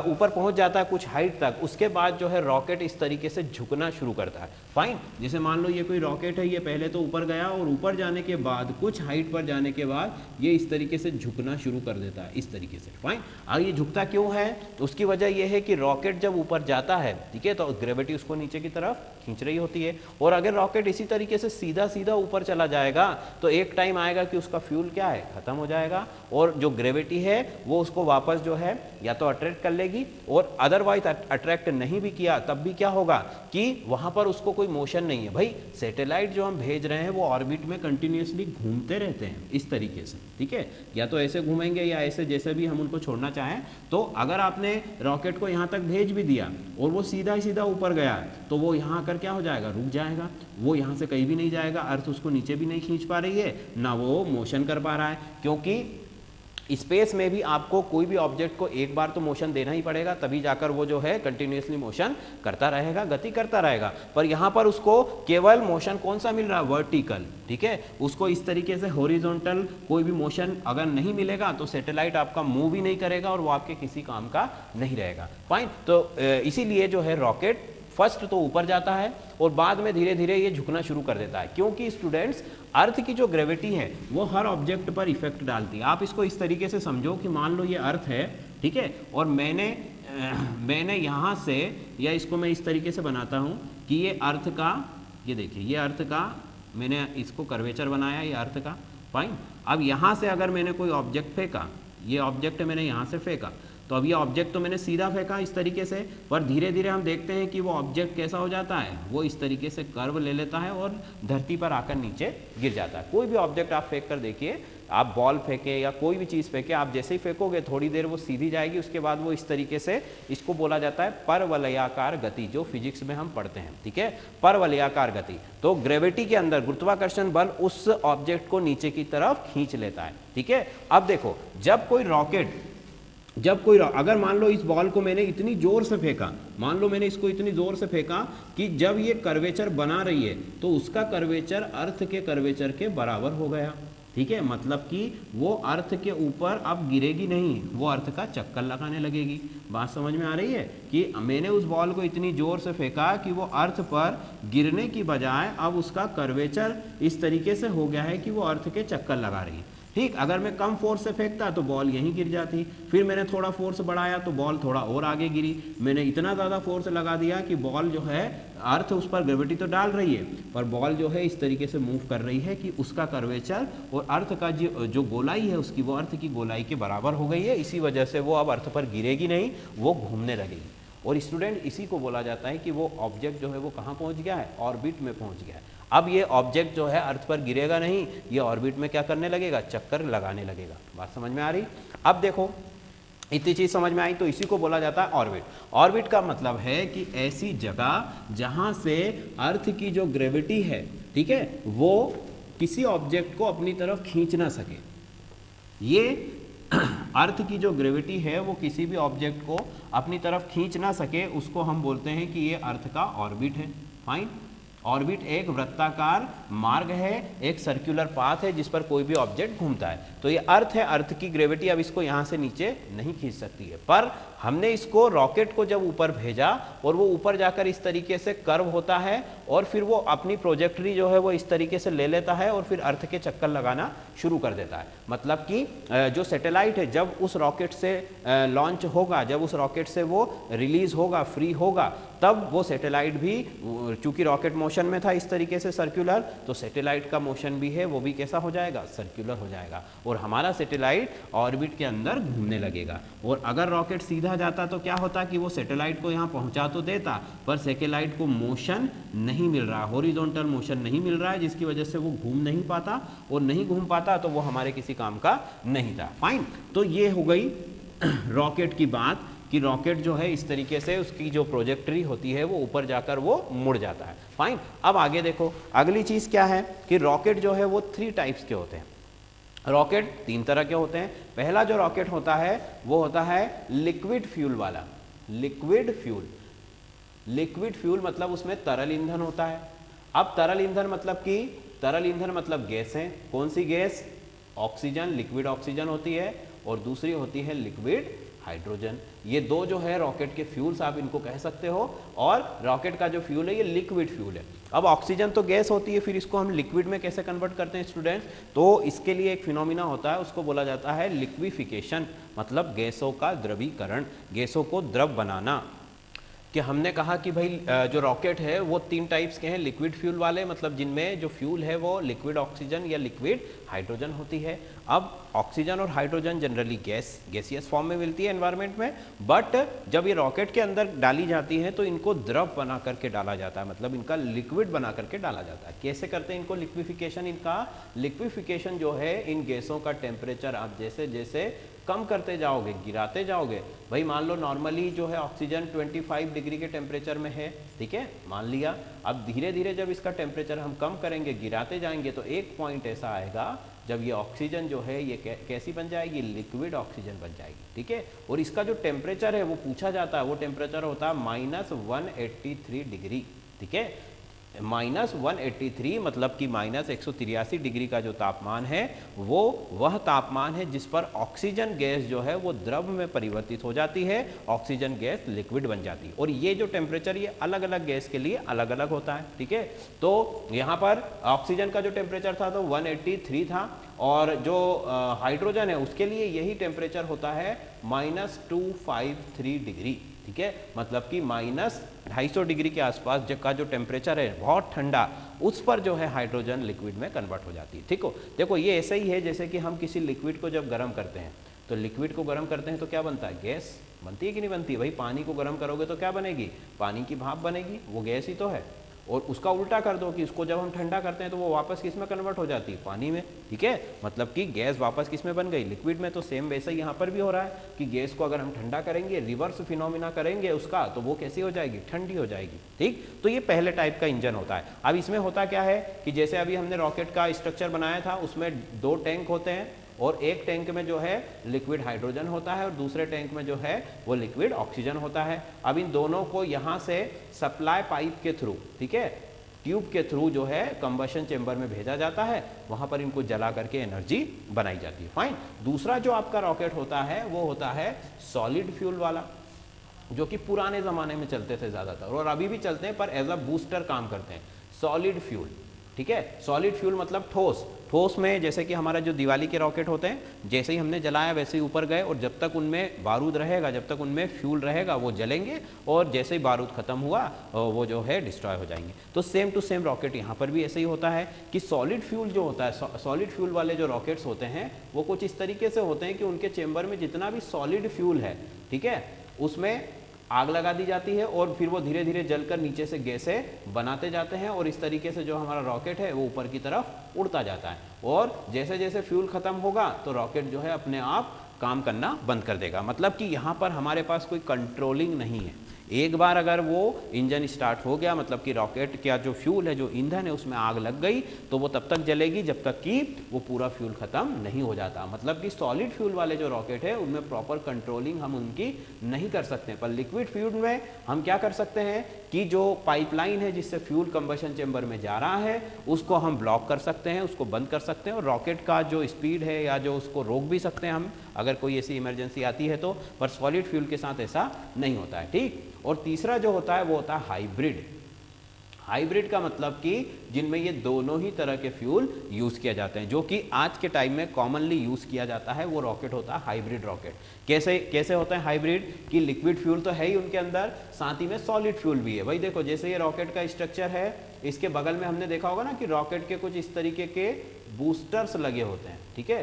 ऊपर पहुंच जाता है कुछ हाइट तक, उसके बाद जो है रॉकेट इस तरीके से झुकना शुरू करता है। फाइन। जैसे मान लो ये कोई रॉकेट है, ये पहले तो ऊपर गया और ऊपर जाने के बाद कुछ हाइट पर जाने के बाद ये इस तरीके से झुकना शुरू कर देता है, इस तरीके से। फाइन। अब ये झुकता क्यों है? उसकी वजह यह है कि रॉकेट जब ऊपर जाता है, ठीक है, तो ग्रेविटी उसको नीचे की तरफ खींच रही होती है। और अगर रॉकेट इसी तरीके से सीधा सीधा ऊपर चला जाएगा तो एक टाइम आएगा कि उसका फ्यूल क्या है, खत्म हो जाएगा, और जो ग्रेविटी है वो उसको वापस जो है या तो अट्रैक्ट कर लेगी, और अदरवाइज अट्रैक्ट नहीं भी किया तब भी क्या होगा कि वहां पर उसको कोई मोशन नहीं है। भाई सैटेलाइट जो हम भेज रहे हैं वो ऑर्बिट में कंटिन्यूसली घूमते रहते हैं इस तरीके से, ठीक है, या तो ऐसे घूमेंगे या ऐसे, जैसे भी हम उनको छोड़ना चाहें। तो अगर आपने रॉकेट को यहाँ तक भेज भी दिया और वो सीधा सीधा ऊपर गया तो वो यहाँ आकर क्या हो जाएगा, रुक जाएगा, वो यहाँ से कहीं भी नहीं जाएगा, अर्थ उसको नीचे भी नहीं खींच पा रही है, ना वो मोशन कर पा रहा है। क्योंकि स्पेस में भी आपको कोई भी ऑब्जेक्ट को एक बार तो मोशन देना ही पड़ेगा, तभी जाकर वो जो है कंटिन्यूअसली मोशन करता रहेगा, गति करता रहेगा। पर यहाँ पर उसको केवल मोशन कौन सा मिल रहा है, वर्टिकल, ठीक है। उसको इस तरीके से हॉरिजॉन्टल कोई भी मोशन अगर नहीं मिलेगा तो सैटेलाइट आपका मूव ही नहीं करेगा और वो आपके किसी काम का नहीं रहेगा। फाइन। तो इसीलिए जो है रॉकेट फर्स्ट तो ऊपर जाता है और बाद में धीरे धीरे ये झुकना शुरू कर देता है, क्योंकि स्टूडेंट्स अर्थ की जो ग्रेविटी है वो हर ऑब्जेक्ट पर इफेक्ट डालती है। आप इसको इस तरीके से समझो कि मान लो ये अर्थ है, ठीक है, और मैंने यहाँ से, या इसको मैं इस तरीके से बनाता हूँ कि ये अर्थ का, ये देखिए ये अर्थ का, मैंने इसको कर्वेचर बनाया, ये अर्थ का। फाइन। अब यहाँ से अगर मैंने कोई ऑब्जेक्ट फेंका, ये ऑब्जेक्ट मैंने यहाँ से फेंका, तो अब ये ऑब्जेक्ट तो मैंने सीधा फेंका इस तरीके से, पर धीरे धीरे हम देखते हैं कि वो ऑब्जेक्ट कैसा हो जाता है, वो इस तरीके से कर्व ले लेता है और धरती पर आकर नीचे गिर जाता है। कोई भी ऑब्जेक्ट आप फेंक कर देखिए, आप बॉल फेंके या कोई भी चीज़ फेंके, आप जैसे ही फेंकोगे थोड़ी देर वो सीधी जाएगी, उसके बाद वो इस तरीके से, इसको बोला जाता है परवलयाकार गति, जो फिजिक्स में हम पढ़ते हैं, ठीक है, परवलयाकार गति। तो ग्रेविटी के अंदर गुरुत्वाकर्षण बल उस ऑब्जेक्ट को नीचे की तरफ खींच लेता है, ठीक है। अब देखो जब कोई रॉकेट, अगर मान लो इस बॉल को मैंने इतनी जोर से फेंका, मान लो मैंने इसको इतनी जोर से फेंका कि जब ये कर्वेचर बना रही है तो उसका कर्वेचर अर्थ के कर्वेचर के बराबर हो गया, ठीक है, मतलब कि वो अर्थ के ऊपर अब गिरेगी नहीं, वो अर्थ का चक्कर लगाने लगेगी। बात समझ में आ रही है कि मैंने उस बॉल को इतनी जोर से फेंका कि वो अर्थ पर गिरने की बजाय अब उसका कर्वेचर इस तरीके से हो गया है कि वो अर्थ के चक्कर लगा रही है। ठीक, अगर मैं कम फोर्स से फेंकता तो बॉल यहीं गिर जाती, फिर मैंने थोड़ा फोर्स बढ़ाया तो बॉल थोड़ा और आगे गिरी, मैंने इतना ज़्यादा फोर्स लगा दिया कि बॉल जो है, अर्थ उस पर ग्रेविटी तो डाल रही है पर बॉल जो है इस तरीके से मूव कर रही है कि उसका कर्वेचर और अर्थ का जो गोलाई है उसकी, वो अर्थ की गोलाई के बराबर हो गई है। इसी वजह से वो अब अर्थ पर गिरेगी नहीं, वो घूमने लगेगी। और स्टूडेंट इसी को बोला जाता है कि वो ऑब्जेक्ट जो है वो कहाँ पहुँच गया है, ऑर्बिट में पहुँच गया है। अब ये ऑब्जेक्ट जो है अर्थ पर गिरेगा नहीं, ये ऑर्बिट में क्या करने लगेगा, चक्कर लगाने लगेगा। बात समझ में आ रही? अब देखो इतनी चीज समझ में आई, तो इसी को बोला जाता है ऑर्बिट। ऑर्बिट का मतलब है कि ऐसी जगह जहां से अर्थ की जो ग्रेविटी है, ठीक है, वो किसी ऑब्जेक्ट को अपनी तरफ खींच ना सके। ये अर्थ की जो ग्रेविटी है वो किसी भी ऑब्जेक्ट को अपनी तरफ खींच ना सके, उसको हम बोलते हैं कि ये अर्थ का ऑर्बिट है। फाइन। ऑर्बिट एक वृत्ताकार मार्ग है, एक सर्कुलर पाथ है जिस पर कोई भी ऑब्जेक्ट घूमता है। तो ये अर्थ है, अर्थ की ग्रेविटी अब इसको यहाँ से नीचे नहीं खींच सकती है, पर हमने इसको रॉकेट को जब ऊपर भेजा और वो ऊपर जाकर इस तरीके से कर्व होता है और फिर वो अपनी प्रोजेक्टरी जो है वो इस तरीके से ले लेता है और फिर अर्थ के चक्कर लगाना शुरू कर देता है। मतलब कि जो सैटेलाइट है जब उस रॉकेट से लॉन्च होगा, जब उस रॉकेट से वो रिलीज होगा, फ्री होगा, तब वो सैटेलाइट भी, चूंकि रॉकेट मोशन में था इस तरीके से सर्कुलर, तो सैटेलाइट का मोशन भी है वो भी कैसा हो जाएगा, सर्कुलर हो जाएगा और हमारा सैटेलाइट ऑर्बिट के अंदर घूमने लगेगा। और अगर रॉकेट सीधा जाता तो क्या होता कि वो सैटेलाइट को यहाँ पहुंचा तो देता, पर सैटेलाइट को मोशन नहीं मिल रहा, हॉरिजॉन्टल मोशन नहीं मिल रहा है, जिसकी वजह से वो घूम नहीं पाता, और नहीं घूम पाता तो वो हमारे किसी काम का नहीं था। फाइन। तो ये हो गई रॉकेट की बात कि रॉकेट जो है इस तरीके से उसकी जो प्रोजेक्टरी होती है वो ऊपर जाकर वो मुड़ जाता है। फाइन। अब आगे देखो, अगली चीज क्या है कि रॉकेट जो है वो 3 टाइप्स के होते हैं। रॉकेट 3 तरह के होते हैं। पहला जो रॉकेट होता है वो होता है लिक्विड फ्यूल वाला। लिक्विड फ्यूल, लिक्विड फ्यूल मतलब उसमें तरल ईंधन होता है। अब तरल ईंधन मतलब कि, तरल ईंधन मतलब गैस है। कौन सी गैस? ऑक्सीजन, लिक्विड ऑक्सीजन होती है, और दूसरी होती है लिक्विड हाइड्रोजन। ये दो जो है रॉकेट के फ्यूल्स आप इनको कह सकते हो, और रॉकेट का जो फ्यूल है ये लिक्विड फ्यूल है। अब ऑक्सीजन तो गैस होती है, फिर इसको हम लिक्विड में कैसे कन्वर्ट करते हैं स्टूडेंट्स? तो इसके लिए एक फिनोमिना होता है, उसको बोला जाता है लिक्विफिकेशन, मतलब गैसों का द्रवीकरण, गैसों को द्रव बनाना। कि हमने कहा कि भाई जो रॉकेट है वो 3 टाइप्स के हैं, लिक्विड फ्यूल वाले, मतलब जिनमें जो फ्यूल है वो लिक्विड ऑक्सीजन या लिक्विड हाइड्रोजन होती है। अब ऑक्सीजन और हाइड्रोजन जनरली गैसियस फॉर्म में मिलती है एनवायरनमेंट में, बट जब ये रॉकेट के अंदर डाली जाती है तो इनको द्रव बना करके डाला जाता है, मतलब इनका लिक्विड बना करके डाला जाता है। कैसे करते हैं इनको लिक्विफिकेशन? इनका लिक्विफिकेशन जो है, इन गैसों का टेम्परेचर आप जैसे जैसे कम करते जाओगे, गिराते जाओगे। भाई मान लो नॉर्मली जो है ऑक्सीजन 25 डिग्री के टेम्परेचर में है, ठीक है, मान लिया। अब धीरे धीरे जब इसका टेम्परेचर हम कम करेंगे, गिराते जाएंगे, तो एक पॉइंट ऐसा आएगा जब ये ऑक्सीजन जो है ये कैसी बन जाएगी? लिक्विड ऑक्सीजन बन जाएगी, ठीक है। और इसका जो टेम्परेचर है वो पूछा जाता है, वो टेम्परेचर होता है -183 डिग्री, ठीक है। -183 मतलब कि -183 डिग्री का जो तापमान है वो वह तापमान है जिस पर ऑक्सीजन गैस जो है वो द्रव में परिवर्तित हो जाती है, ऑक्सीजन गैस लिक्विड बन जाती है। और ये जो टेम्परेचर ये अलग अलग गैस के लिए अलग अलग होता है, ठीक है। तो यहाँ पर ऑक्सीजन का जो टेम्परेचर था तो 183 था, और जो हाइड्रोजन है उसके लिए यही टेम्परेचर होता है -253 डिग्री, ठीक है। मतलब कि -250 डिग्री के आसपास का जो टेम्परेचर है बहुत ठंडा, उस पर जो है हाइड्रोजन लिक्विड में कन्वर्ट हो जाती है, ठीक हो। देखो ये ऐसे ही है जैसे कि हम किसी लिक्विड को जब गर्म करते हैं, तो लिक्विड को गर्म करते हैं तो क्या बनता है? गैस बनती है कि नहीं बनती? भाई पानी को गर्म करोगे तो क्या बनेगी? पानी की भाप बनेगी, वो गैस ही तो है। और उसका उल्टा कर दो कि उसको जब हम ठंडा करते हैं तो वो वापस किस में कन्वर्ट हो जाती है? पानी में, ठीक है। मतलब कि गैस वापस किस में बन गई? लिक्विड में। तो सेम वैसा ही यहाँ पर भी हो रहा है कि गैस को अगर हम ठंडा करेंगे, रिवर्स फिनोमिना करेंगे उसका, तो वो कैसी हो जाएगी? ठंडी हो जाएगी, ठीक। तो ये पहले टाइप का इंजन होता है। अब इसमें होता क्या है कि जैसे अभी हमने रॉकेट का स्ट्रक्चर बनाया था, उसमें 2 टैंक होते हैं, और एक टैंक में जो है लिक्विड हाइड्रोजन होता है और दूसरे टैंक में जो है वो लिक्विड ऑक्सीजन होता है। अब इन दोनों को यहाँ से सप्लाई पाइप के थ्रू, ठीक है, ट्यूब के थ्रू जो है कंबशन चेंबर में भेजा जाता है, वहां पर इनको जला करके एनर्जी बनाई जाती है। फाइन। दूसरा जो आपका रॉकेट होता है वो होता है सॉलिड फ्यूल वाला, जो कि पुराने जमाने में चलते थे ज्यादातर, और अभी भी चलते हैं, पर एज अ बूस्टर काम करते हैं। सॉलिड फ्यूल, ठीक है। सॉलिड फ्यूल मतलब ठोस, ठोस में जैसे कि हमारा जो दिवाली के रॉकेट होते हैं, जैसे ही हमने जलाया वैसे ही ऊपर गए, और जब तक उनमें बारूद रहेगा, जब तक उनमें फ्यूल रहेगा वो जलेंगे, और जैसे ही बारूद खत्म हुआ वो जो है डिस्ट्रॉय हो जाएंगे। तो सेम टू सेम रॉकेट यहाँ पर भी ऐसे ही होता है कि सॉलिड फ्यूल जो होता है, सॉलिड फ्यूल वाले जो रॉकेट्स होते हैं वो कुछ इस तरीके से होते हैं कि उनके चेंबर में जितना भी सॉलिड फ्यूल है, ठीक है, उसमें आग लगा दी जाती है और फिर वो धीरे धीरे जलकर नीचे से गैसें बनाते जाते हैं, और इस तरीके से जो हमारा रॉकेट है वो ऊपर की तरफ उड़ता जाता है। और जैसे जैसे फ्यूल खत्म होगा तो रॉकेट जो है अपने आप काम करना बंद कर देगा। मतलब कि यहाँ पर हमारे पास कोई कंट्रोलिंग नहीं है। एक बार अगर वो इंजन स्टार्ट हो गया, मतलब कि रॉकेट का जो फ्यूल है, जो ईंधन है, उसमें आग लग गई तो वो तब तक जलेगी जब तक कि वो पूरा फ्यूल खत्म नहीं हो जाता। मतलब कि सॉलिड फ्यूल वाले जो रॉकेट है उनमें प्रॉपर कंट्रोलिंग हम उनकी नहीं कर सकते, पर लिक्विड फ्यूल में हम क्या कर सकते हैं कि जो पाइपलाइन है जिससे फ्यूल कंबशन चेंबर में जा रहा है उसको हम ब्लॉक कर सकते हैं, उसको बंद कर सकते हैं, और रॉकेट का जो स्पीड है या जो उसको रोक भी सकते हैं हम अगर कोई ऐसी इमरजेंसी आती है तो। पर सॉलिड फ्यूल के साथ ऐसा नहीं होता है, ठीक। और तीसरा जो होता है वो होता है हाइब्रिड। हाइब्रिड का मतलब कि जिनमें ये दोनों ही तरह के फ्यूल यूज किया जाते हैं, जो कि आज के टाइम में कॉमनली यूज किया जाता है, वो रॉकेट होता है हाइब्रिड रॉकेट। कैसे कैसे होता है हाइब्रिड कि लिक्विड फ्यूल तो है ही उनके अंदर, साथ ही में सॉलिड फ्यूल भी है। भाई देखो, जैसे ये रॉकेट का स्ट्रक्चर है, इसके बगल में हमने देखा होगा ना कि रॉकेट के कुछ इस तरीके के बूस्टर्स लगे होते हैं, ठीक है।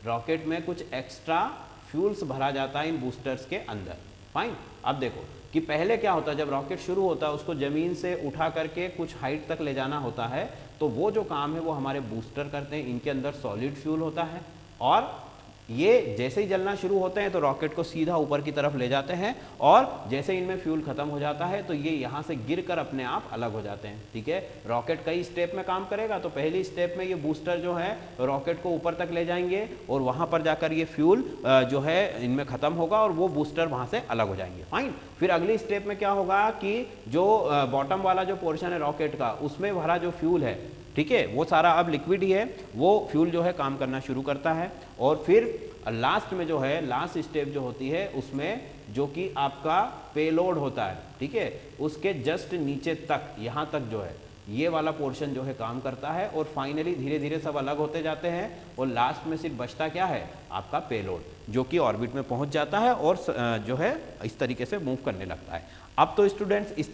रॉकेट में कुछ एक्स्ट्रा फ्यूल्स भरा जाता है इन बूस्टर्स के अंदर, फाइन। अब देखो कि पहले क्या होता है, जब रॉकेट शुरू होता है उसको जमीन से उठा करके कुछ हाइट तक ले जाना होता है, तो वो जो काम है वो हमारे बूस्टर करते हैं। इनके अंदर सॉलिड फ्यूल होता है, और ये जैसे ही जलना शुरू होते हैं तो रॉकेट को सीधा ऊपर की तरफ ले जाते हैं, और जैसे इनमें फ्यूल खत्म हो जाता है तो ये यहाँ से गिरकर अपने आप अलग हो जाते हैं, ठीक है। रॉकेट कई स्टेप में काम करेगा, तो पहली स्टेप में ये बूस्टर जो है रॉकेट को ऊपर तक ले जाएंगे, और वहाँ पर जाकर ये फ्यूल जो है इनमें खत्म होगा और वो बूस्टर वहाँ से अलग हो जाएंगे, फाइन। फिर अगली स्टेप में क्या होगा कि जो बॉटम वाला जो पोर्शन है रॉकेट का, उसमें भरा जो फ्यूल है, ठीक है, वो सारा अब लिक्विड ही है, वो फ्यूल जो है काम करना शुरू करता है। और फिर लास्ट में जो है, लास्ट स्टेप जो होती है उसमें जो कि आपका पेलोड होता है, ठीक है, उसके जस्ट नीचे तक, यहाँ तक जो है ये वाला पोर्शन जो है काम करता है, और फाइनली धीरे धीरे सब अलग होते जाते हैं, और लास्ट में सिर्फ बचता क्या है, आपका पेलोड, जो कि ऑर्बिट में पहुंच जाता है और जो है इस तरीके से मूव करने लगता है। अब तो स्टूडेंट्स इस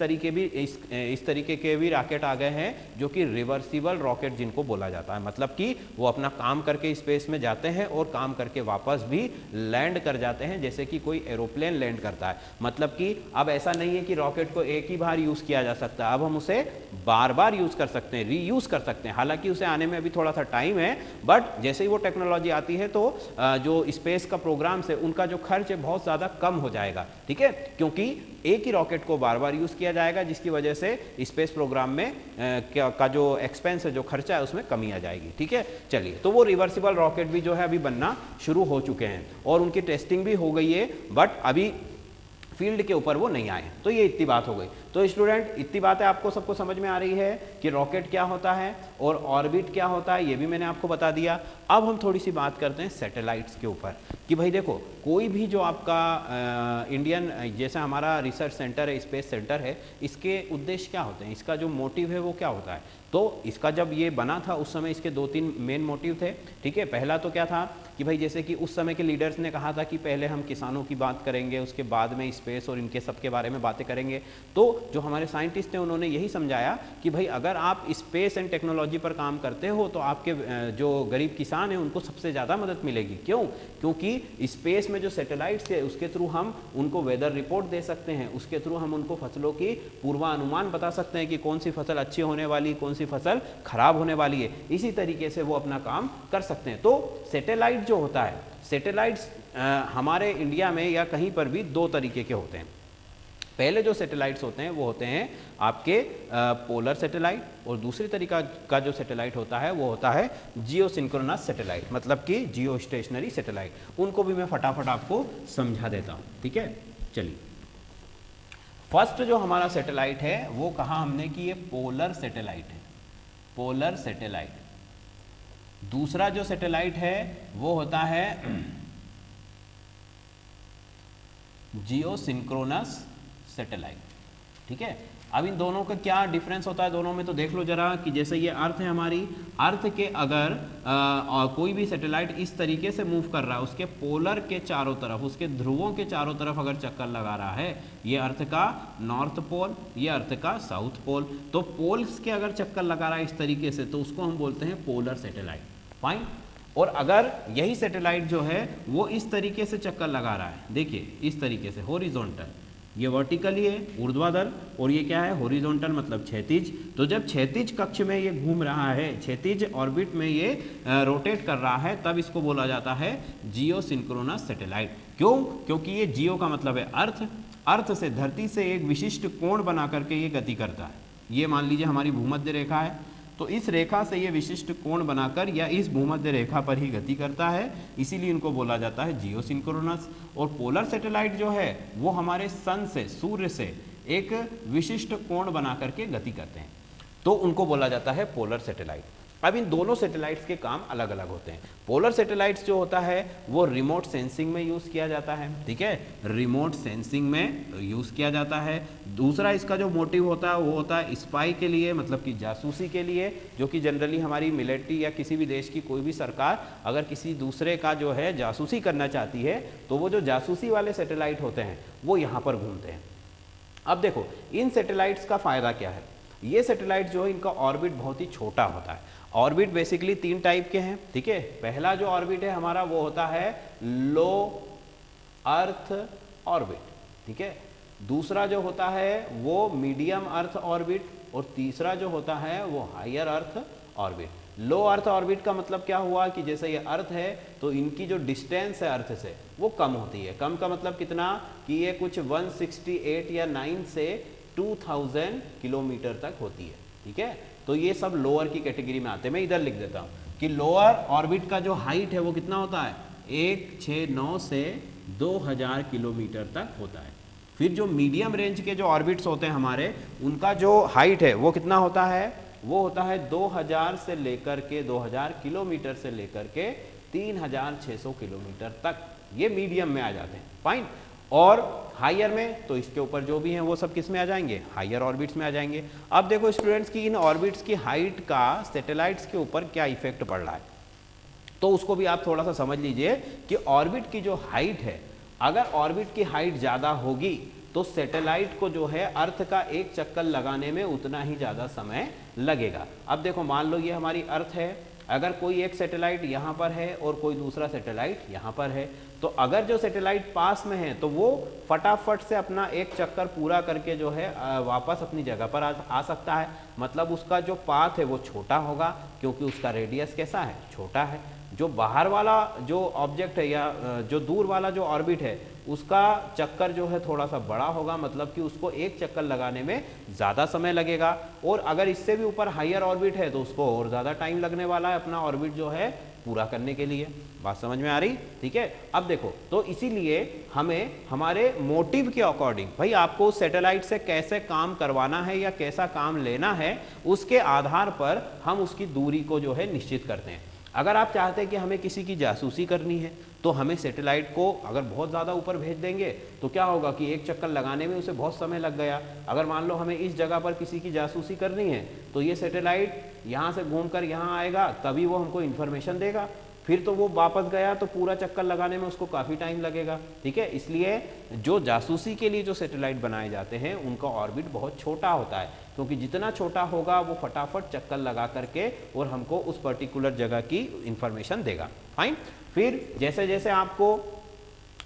तरीके के भी रॉकेट आ गए हैं जो कि रिवर्सिबल रॉकेट जिनको बोला जाता है। मतलब कि वो अपना काम करके स्पेस में जाते हैं और काम करके वापस भी लैंड कर जाते हैं, जैसे कि कोई एरोप्लेन लैंड करता है। मतलब कि अब ऐसा नहीं है कि रॉकेट को एक ही बार यूज किया जा सकता है, अब हम उसे बार बार यूज कर सकते हैं, रीयूज कर सकते हैं। हालांकि उसे आने में अभी थोड़ा सा टाइम है, बट जैसे ही वो टेक्नोलॉजी आती है तो जो स्पेस का प्रोग्राम से उनका जो खर्च है बहुत ज्यादा कम हो जाएगा, ठीक है, क्योंकि एक ही रॉकेट को बार बार यूज किया जाएगा, जिसकी वजह से स्पेस प्रोग्राम में का जो एक्सपेंस है, जो खर्चा है, उसमें कमी आ जाएगी, ठीक है। चलिए, तो वो रिवर्सिबल रॉकेट भी जो है अभी बनना शुरू हो चुके हैं और उनकी टेस्टिंग भी हो गई है, बट अभी फील्ड के ऊपर वो नहीं आए। तो ये इतनी बात हो गई। तो स्टूडेंट, इतनी बातें आपको सबको समझ में आ रही है कि रॉकेट क्या होता है और ऑर्बिट क्या होता है, ये भी मैंने आपको बता दिया। अब हम थोड़ी सी बात करते हैं सैटेलाइट्स के ऊपर कि भाई देखो, कोई भी जो आपका इंडियन, जैसा हमारा रिसर्च सेंटर है, स्पेस सेंटर है, इसके उद्देश्य क्या होते हैं, इसका जो मोटिव है वो क्या होता है। तो इसका जब ये बना था उस समय इसके 2-3 मेन मोटिव थे, ठीक है। पहला तो क्या था कि भाई जैसे कि उस समय के लीडर्स ने कहा था कि पहले हम किसानों की बात करेंगे, उसके बाद में स्पेस और इनके सब के बारे में बातें करेंगे। तो जो हमारे साइंटिस्ट हैं उन्होंने यही समझाया कि भाई अगर आप स्पेस एंड टेक्नोलॉजी पर काम करते हो तो आपके जो गरीब किसान हैं उनको सबसे ज़्यादा मदद मिलेगी। क्यों? क्योंकि स्पेस में जो सैटेलाइट्स है उसके थ्रू हम उनको वेदर रिपोर्ट दे सकते हैं, उसके थ्रू हम उनको फसलों की पूर्वानुमान बता सकते हैं कि कौन सी फसल अच्छी होने वाली, कौन सी फसल खराब होने वाली है। इसी तरीके से वो अपना काम कर सकते हैं। तो सैटेलाइट जो होता है, सैटेलाइट्स हमारे इंडिया में या कहीं पर भी 2 तरीके के होते हैं। पहले जो सैटेलाइट्स होते हैं वो होते हैं आपके पोलर सैटेलाइट, और दूसरी तरीका का जो सैटेलाइट होता है वो होता है जियो सिंक्रोनस सैटेलाइट, मतलब कि जियो स्टेशनरी सैटेलाइट। उनको भी मैं फटाफट आपको समझा देता हूँ, ठीक है। चलिए, फर्स्ट जो हमारा सैटेलाइट है वो कहा हमने कि ये पोलर सैटेलाइट है, पोलर सैटेलाइट। दूसरा जो सैटेलाइट है वो होता है जियो सिंक्रोनस सैटेलाइट, ठीक है। अब इन दोनों का क्या डिफरेंस होता है दोनों में, तो देख लो जरा कि जैसे ये अर्थ है हमारी, अर्थ के अगर कोई भी सैटेलाइट इस तरीके से मूव कर रहा है, उसके पोलर के चारों तरफ, उसके ध्रुवों के चारों तरफ अगर चक्कर लगा रहा है, ये अर्थ का नॉर्थ पोल, ये अर्थ का साउथ पोल, तो पोल्स के अगर चक्कर लगा रहा है इस तरीके से तो उसको हम बोलते हैं पोलर सैटेलाइट। फाइन। और अगर यही सैटेलाइट जो है वो इस तरीके से चक्कर लगा रहा है, देखिए इस तरीके से हॉरिजॉन्टल, ये वर्टिकली है ऊर्ध्वाधर, और ये क्या है हॉरिजॉन्टल मतलब क्षैतिज, तो जब क्षैतिज कक्ष में ये घूम रहा है, क्षैतिज ऑर्बिट में ये रोटेट कर रहा है, तब इसको बोला जाता है जियोसिंक्रोनस सैटेलाइट। क्यों? क्योंकि ये जियो का मतलब है अर्थ, अर्थ से धरती से एक विशिष्ट कोण बना करके ये गति करता है। ये मान लीजिए हमारी भूमध्य रेखा है, तो इस रेखा से ये विशिष्ट कोण बनाकर या इस भूमध्य रेखा पर ही गति करता है, इसीलिए इनको बोला जाता है जियोसिंक्रोनस। और पोलर सैटेलाइट जो है वो हमारे सन से, सूर्य से एक विशिष्ट कोण बना करके गति करते हैं, तो उनको बोला जाता है पोलर सैटेलाइट। अब इन दोनों सैटेलाइट्स के काम अलग अलग होते हैं। पोलर सैटेलाइट्स जो होता है वो रिमोट सेंसिंग में यूज़ किया जाता है, ठीक है, रिमोट सेंसिंग में यूज़ किया जाता है। दूसरा इसका जो मोटिव होता है वो होता है स्पाई के लिए, मतलब कि जासूसी के लिए, जो कि जनरली हमारी मिलिट्री या किसी भी देश की कोई भी सरकार अगर किसी दूसरे का जो है जासूसी करना चाहती है तो वो जो जासूसी वाले सैटेलाइट होते हैं वो यहाँ पर घूमते हैं। अब देखो इन सैटेलाइट्स का फ़ायदा क्या है। ये सैटेलाइट जो है इनका ऑर्बिट बहुत ही छोटा होता है। ऑर्बिट बेसिकली 3 टाइप के हैं, ठीक है। पहला जो ऑर्बिट है हमारा वो होता है लो अर्थ ऑर्बिट, ठीक है। दूसरा जो होता है वो मीडियम अर्थ ऑर्बिट, और तीसरा जो होता है वो हायर अर्थ ऑर्बिट। लो अर्थ ऑर्बिट का मतलब क्या हुआ कि जैसे ये अर्थ है तो इनकी जो डिस्टेंस है अर्थ से वो कम होती है। कम का मतलब कितना कि ये कुछ 168 या 9 से 2000 किलोमीटर तक होती है, ठीक है। तो ये सब लोअर की कैटेगरी में आते हैं। मैं इधर लिख देता हूँ कि लोअर ऑर्बिट का जो हाइट है वो कितना होता है 169 से 2000 किलोमीटर तक होता है। फिर जो मीडियम रेंज के जो ऑर्बिट्स होते हैं हमारे, उनका जो हाइट है वो कितना होता है, वो होता है 2000 से लेकर के 2000 किलोमीटर से लेकर के 3600 किलोमीटर तक, ये मीडियम में आ जाते हैं। फाइन। और हायर में तो इसके ऊपर जो भी हैं वो सब किस में आ जाएंगे, हायर ऑर्बिट्स में आ जाएंगे। अब देखो स्टूडेंट्स की इन ऑर्बिट्स की हाइट का सैटेलाइट्स के ऊपर क्या इफेक्ट पड़ रहा है, तो उसको भी आप थोड़ा सा समझ लीजिए कि ऑर्बिट की जो हाइट है, अगर ऑर्बिट की हाइट ज़्यादा होगी तो सैटेलाइट को जो है अर्थ का एक चक्कर लगाने में उतना ही ज़्यादा समय लगेगा। अब देखो मान लो ये हमारी अर्थ है, अगर कोई एक सैटेलाइट यहाँ पर है और कोई दूसरा सैटेलाइट यहाँ पर है, तो अगर जो सैटेलाइट पास में है तो वो फटाफट से अपना एक चक्कर पूरा करके जो है वापस अपनी जगह पर आ सकता है। मतलब उसका जो पाथ है वो छोटा होगा क्योंकि उसका रेडियस कैसा है, छोटा है। जो बाहर वाला जो ऑब्जेक्ट है या जो दूर वाला जो ऑर्बिट है उसका चक्कर जो है थोड़ा सा बड़ा होगा, मतलब कि उसको एक चक्कर लगाने में ज़्यादा समय लगेगा। और अगर इससे भी ऊपर हायर ऑर्बिट है तो उसको और ज़्यादा टाइम लगने वाला है अपना ऑर्बिट जो है पूरा करने के लिए। बात समझ में आ रही, ठीक है। अब देखो तो इसीलिए हमें हमारे मोटिव के अकॉर्डिंग, भाई आपको सैटेलाइट से कैसे काम करवाना है या कैसा काम लेना है, उसके आधार पर हम उसकी दूरी को जो है निश्चित करते हैं। अगर आप चाहते हैं कि हमें किसी की जासूसी करनी है तो हमें सैटेलाइट को अगर बहुत ज़्यादा ऊपर भेज देंगे तो क्या होगा कि एक चक्कर लगाने में उसे बहुत समय लग गया। अगर मान लो हमें इस जगह पर किसी की जासूसी करनी है तो ये सैटेलाइट यहाँ से घूमकर यहाँ आएगा, तभी वो हमको इन्फॉर्मेशन देगा। फिर तो वो वापस गया तो पूरा चक्कर लगाने में उसको काफ़ी टाइम लगेगा, ठीक है। इसलिए जो जासूसी के लिए जो सैटेलाइट बनाए जाते हैं उनका ऑर्बिट बहुत छोटा होता है, क्योंकि जितना छोटा होगा वो फटाफट चक्कर लगा करके और हमको उस पर्टिकुलर जगह की इंफॉर्मेशन देगा। फाइन। फिर जैसे जैसे आपको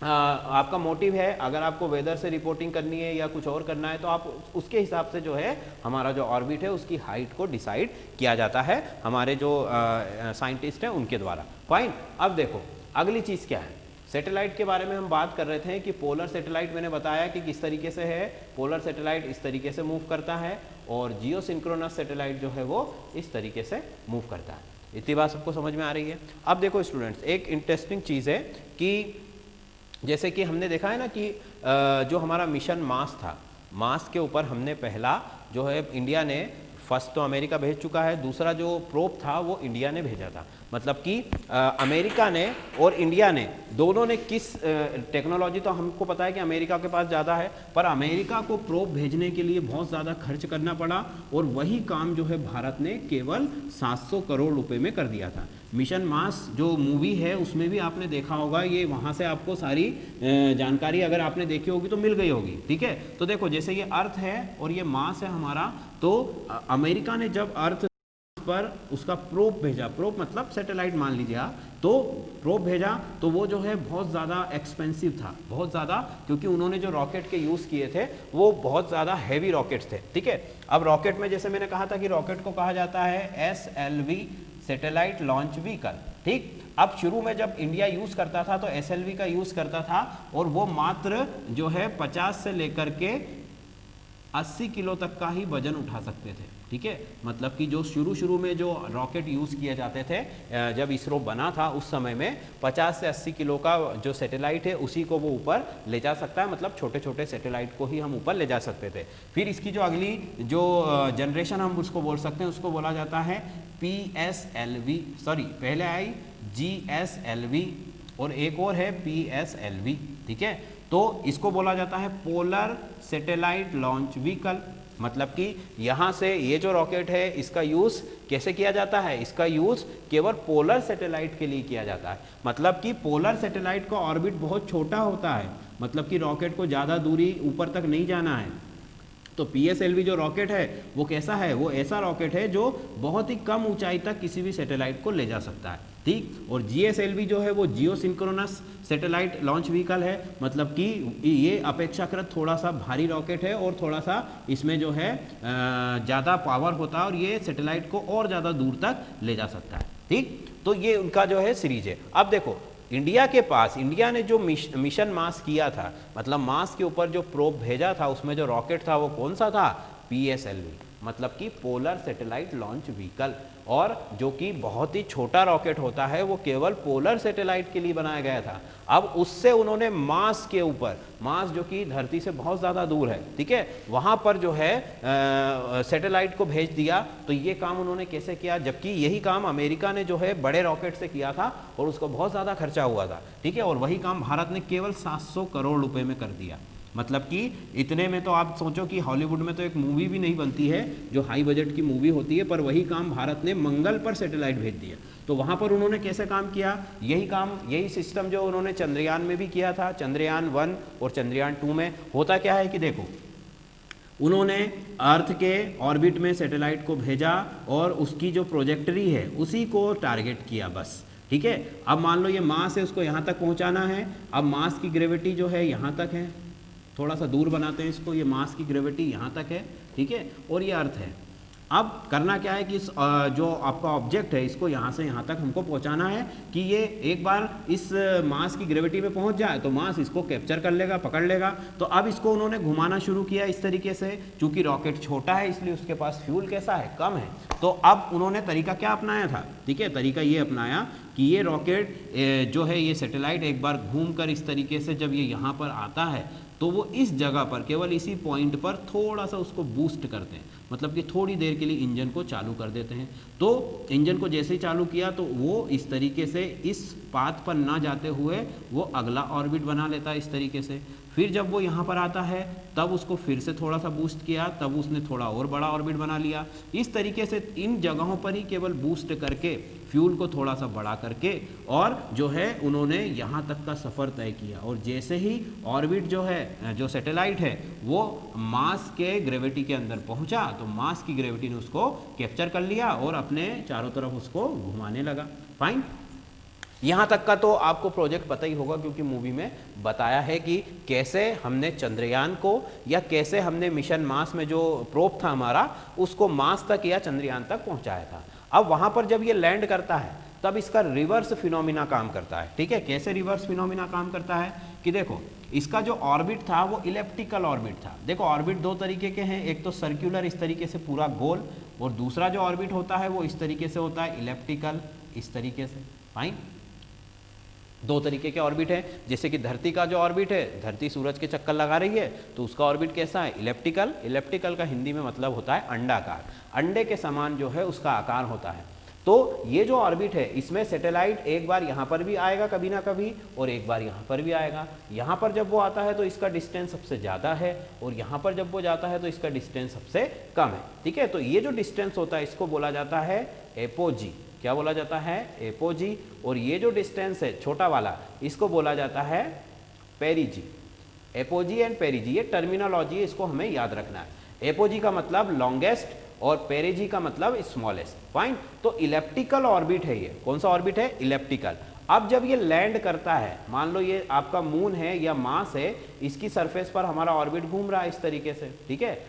आपका मोटिव है, अगर आपको वेदर से रिपोर्टिंग करनी है या कुछ और करना है तो आप उसके हिसाब से जो है हमारा जो ऑर्बिट है उसकी हाइट को डिसाइड किया जाता है हमारे जो साइंटिस्ट हैं उनके द्वारा। फाइन। अब देखो अगली चीज़ क्या है, सैटेलाइट के बारे में हम बात कर रहे थे कि पोलर सैटेलाइट मैंने बताया कि किस तरीके से है, पोलर सैटेलाइट इस तरीके से मूव करता है और जियोसिंक्रोनस सैटेलाइट जो है वो इस तरीके से मूव करता है। इतनी बात सबको समझ में आ रही है। अब देखो स्टूडेंट्स एक इंटरेस्टिंग चीज़ है कि जैसे कि हमने देखा है ना कि जो हमारा मिशन मार्स था, मार्स के ऊपर हमने पहला जो है इंडिया ने, फर्स्ट तो अमेरिका भेज चुका है, दूसरा जो प्रोब था वो इंडिया ने भेजा था। मतलब कि अमेरिका ने और इंडिया ने दोनों ने किस टेक्नोलॉजी, तो हमको पता है कि अमेरिका के पास ज़्यादा है, पर अमेरिका को प्रोब भेजने के लिए बहुत ज़्यादा खर्च करना पड़ा और वही काम जो है भारत ने केवल 700 करोड़ रुपए में कर दिया था। मिशन मार्स जो मूवी है उसमें भी आपने देखा होगा, ये वहाँ से आपको सारी जानकारी अगर आपने देखी होगी तो मिल गई होगी। ठीक है, तो देखो जैसे ये अर्थ है और ये मार्स है हमारा, तो अमेरिका ने जब अर्थ पर उसका प्रोब भेजा, प्रोब मतलब सैटेलाइट मान लीजिए आप, तो प्रोब भेजा तो वो जो है बहुत ज़्यादा एक्सपेंसिव था, बहुत ज़्यादा, क्योंकि उन्होंने जो रॉकेट के यूज़ किए थे वो बहुत ज़्यादा हैवी रॉकेट्स थे। ठीक है, अब रॉकेट में जैसे मैंने कहा था कि रॉकेट को कहा जाता है SLV, सैटेलाइट लॉन्च व्हीकल। ठीक, अब शुरू में जब इंडिया यूज़ करता था तो SLV का यूज़ करता था और वो मात्र जो है 50 से लेकर के 80 किलो तक का ही वजन उठा सकते थे। ठीक है, मतलब कि जो शुरू में जो रॉकेट यूज़ किए जाते थे, जब इसरो बना था उस समय में 50 से 80 किलो का जो सैटेलाइट है उसी को वो ऊपर ले जा सकता है, मतलब छोटे छोटे सैटेलाइट को ही हम ऊपर ले जा सकते थे। फिर इसकी जो अगली जो जनरेशन हम उसको बोल सकते हैं, उसको बोला जाता है PSLV, सॉरी पहले आई GSLV और एक और है PSLV। ठीक है, तो इसको बोला जाता है पोलर सैटेलाइट लॉन्च व्हीकल। मतलब कि यहाँ से ये जो रॉकेट है इसका यूज़ कैसे किया जाता है, इसका यूज़ केवल पोलर सैटेलाइट के लिए किया जाता है। मतलब कि पोलर सैटेलाइट का ऑर्बिट बहुत छोटा होता है, मतलब कि रॉकेट को ज़्यादा दूरी ऊपर तक नहीं जाना है। तो PSLV जो रॉकेट है वो कैसा है, वो ऐसा रॉकेट है जो बहुत ही कम ऊंचाई तक किसी भी सैटेलाइट को ले जा सकता है। ठीक, और GSLV जो है वो जियो सिंक्रोनस सैटेलाइट लॉन्च व्हीकल है, मतलब कि ये अपेक्षाकृत थोड़ा सा भारी रॉकेट है और थोड़ा सा इसमें जो है ज़्यादा पावर होता है और ये सैटेलाइट को और ज़्यादा दूर तक ले जा सकता है। ठीक, तो ये उनका जो है सीरीज है। अब देखो इंडिया के पास, इंडिया ने जो मिशन मार्स किया था, मतलब मार्स के ऊपर जो प्रोब भेजा था उसमें जो रॉकेट था वो कौन सा था, PSLV, मतलब कि पोलर सैटेलाइट लॉन्च व्हीकल, और जो कि बहुत ही छोटा रॉकेट होता है, वो केवल पोलर सैटेलाइट के लिए बनाया गया था। अब उससे उन्होंने मार्स के ऊपर, मार्स जो कि धरती से बहुत ज़्यादा दूर है, ठीक है, वहाँ पर जो है सैटेलाइट को भेज दिया। तो ये काम उन्होंने कैसे किया, जबकि यही काम अमेरिका ने जो है बड़े रॉकेट से किया था और उसको बहुत ज़्यादा खर्चा हुआ था। ठीक है, और वही काम भारत ने केवल 700 करोड़ रुपए में कर दिया। मतलब कि इतने में तो आप सोचो कि हॉलीवुड में तो एक मूवी भी नहीं बनती है जो हाई बजट की मूवी होती है, पर वही काम भारत ने मंगल पर सैटेलाइट भेज दिया। तो वहाँ पर उन्होंने कैसे काम किया, यही काम, यही सिस्टम जो उन्होंने चंद्रयान में भी किया था। चंद्रयान 1 और चंद्रयान 2 में होता क्या है कि देखो, उन्होंने अर्थ के ऑर्बिट में सैटेलाइट को भेजा और उसकी जो प्रोजेक्टरी है उसी को टारगेट किया बस। ठीक है, अब मान लो ये मास है, उसको यहाँ तक पहुँचाना है। अब मास की ग्रेविटी जो है यहाँ तक है, थोड़ा सा दूर बनाते हैं इसको, ये मास की ग्रेविटी यहाँ तक है। ठीक है, और ये अर्थ है। अब करना क्या है कि इस जो आपका ऑब्जेक्ट है इसको यहाँ से यहाँ तक हमको पहुँचाना है कि ये एक बार इस मास की ग्रेविटी पे पहुँच जाए तो मास इसको कैप्चर कर लेगा, पकड़ लेगा। तो अब इसको उन्होंने घुमाना शुरू किया इस तरीके से, चूंकि रॉकेट छोटा है इसलिए उसके पास फ्यूल कैसा है, कम है। तो अब उन्होंने तरीका क्या अपनाया था, ठीक है, तरीका ये अपनाया कि ये रॉकेट जो है, ये सैटेलाइट एक बार घूम कर इस तरीके से जब ये यहाँ पर आता है तो वो इस जगह पर, केवल इसी पॉइंट पर थोड़ा सा उसको बूस्ट करते हैं, मतलब कि थोड़ी देर के लिए इंजन को चालू कर देते हैं। तो इंजन को जैसे ही चालू किया तो वो इस तरीके से इस पाथ पर ना जाते हुए वो अगला ऑर्बिट बना लेता है इस तरीके से। फिर जब वो यहाँ पर आता है तब उसको फिर से थोड़ा सा बूस्ट किया, तब उसने थोड़ा और बड़ा ऑर्बिट बना लिया। इस तरीके से इन जगहों पर ही केवल बूस्ट करके, फ्यूल को थोड़ा सा बढ़ा करके, और जो है उन्होंने यहाँ तक का सफ़र तय किया। और जैसे ही ऑर्बिट जो है, जो सैटेलाइट है, वो मास के ग्रेविटी के अंदर पहुँचा तो मास की ग्रेविटी ने उसको कैप्चर कर लिया और अपने चारों तरफ उसको घुमाने लगा। फाइन, यहाँ तक का तो आपको प्रोजेक्ट पता ही होगा क्योंकि मूवी में बताया है कि कैसे हमने चंद्रयान को, या कैसे हमने मिशन मार्स में जो प्रोब था हमारा, उसको मार्स तक या चंद्रयान तक पहुँचाया था। अब वहाँ पर जब ये लैंड करता है तब इसका रिवर्स फिनोमिना काम करता है। ठीक है, कैसे रिवर्स फिनोमिना काम करता है कि देखो, इसका जो ऑर्बिट था वो इलेप्टिकल ऑर्बिट था। देखो ऑर्बिट दो तरीके के हैं, एक तो सर्कुलर इस तरीके से पूरा गोल, और दूसरा जो ऑर्बिट होता है वो इस तरीके से होता है, इलेप्टिकल इस तरीके से। फाइन, दो तरीके के ऑर्बिट है। जैसे कि धरती का जो ऑर्बिट है, धरती सूरज के चक्कर लगा रही है तो उसका ऑर्बिट कैसा है, इलेप्टिकल। इलेप्टिकल का हिंदी में मतलब होता है अंडाकार, अंडे के समान जो है उसका आकार होता है। तो ये जो ऑर्बिट है इसमें सैटेलाइट एक बार यहाँ पर भी आएगा कभी ना कभी और एक बार यहाँ पर भी आएगा। यहाँ पर जब वो आता है तो इसका डिस्टेंस सबसे ज़्यादा है और यहाँ पर जब वो जाता है तो इसका डिस्टेंस सबसे कम है। ठीक है, तो ये जो डिस्टेंस होता है इसको बोला जाता है एपोजी। क्या बोला जाता है? एपोजी। और ये जो डिस्टेंस है छोटा वाला इसको बोला जाता है पेरिजी। एपोजी एंड पेरिजी, ये टर्मिनोलॉजी है, इसको हमें याद रखना है। एपोजी का मतलब लॉन्गेस्ट और पेरिजी का मतलब स्मॉलेस्ट। फाइन, तो इलेप्टिकल ऑर्बिट है ये। कौन सा ऑर्बिट है? इलेप्टिकल। अब जब ये लैंड करता है, मान लो ये आपका मून है या मार्स है, इसकी सरफेस पर हमारा ऑर्बिट घूम रहा है इस तरीके से। ठीक है,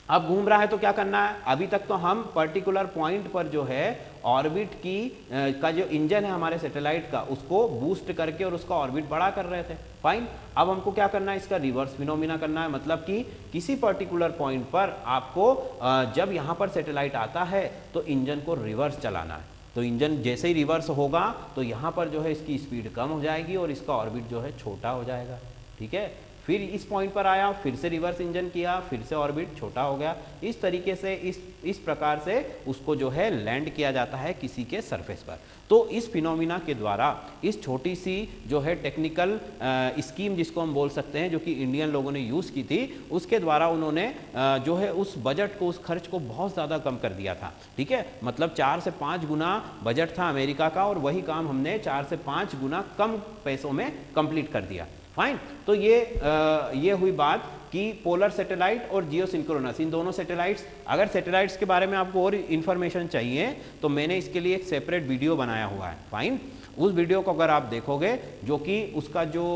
अब घूम रहा है तो क्या करना है? अभी तक तो हम पर्टिकुलर पॉइंट पर जो है ऑर्बिट की का जो इंजन है हमारे सैटेलाइट का उसको बूस्ट करके और उसका ऑर्बिट बड़ा कर रहे थे। फाइन, अब हमको क्या करना है? इसका रिवर्स फिनोमिना करना है। मतलब कि किसी पर्टिकुलर पॉइंट पर आपको जब यहाँ पर सैटेलाइट आता है तो इंजन को रिवर्स चलाना है। तो इंजन जैसे ही रिवर्स होगा तो यहाँ पर जो है इसकी स्पीड कम हो जाएगी और इसका ऑर्बिट जो है छोटा हो जाएगा। ठीक है, फिर इस पॉइंट पर आया, फिर से रिवर्स इंजन किया, फिर से ऑर्बिट छोटा हो गया। इस तरीके से इस प्रकार से उसको जो है लैंड किया जाता है किसी के सरफेस पर। तो इस फिनोमिना के द्वारा इस छोटी सी जो है टेक्निकल स्कीम जिसको हम बोल सकते हैं, जो कि इंडियन लोगों ने यूज़ की थी, उसके द्वारा उन्होंने जो है उस बजट को, उस खर्च को बहुत ज़्यादा कम कर दिया था। ठीक है, मतलब 4 से 5 गुना बजट था अमेरिका का और वही काम हमने 4 से 5 गुना कम पैसों में कंप्लीट कर दिया। फाइन, तो ये हुई बात कि पोलर सैटेलाइट और जियो सिंक्रोनस, इन दोनों सैटेलाइट्स। अगर सैटेलाइट्स के बारे में आपको और इन्फॉर्मेशन चाहिए तो मैंने इसके लिए एक सेपरेट वीडियो बनाया हुआ है। फाइन, उस वीडियो को अगर आप देखोगे, जो कि उसका जो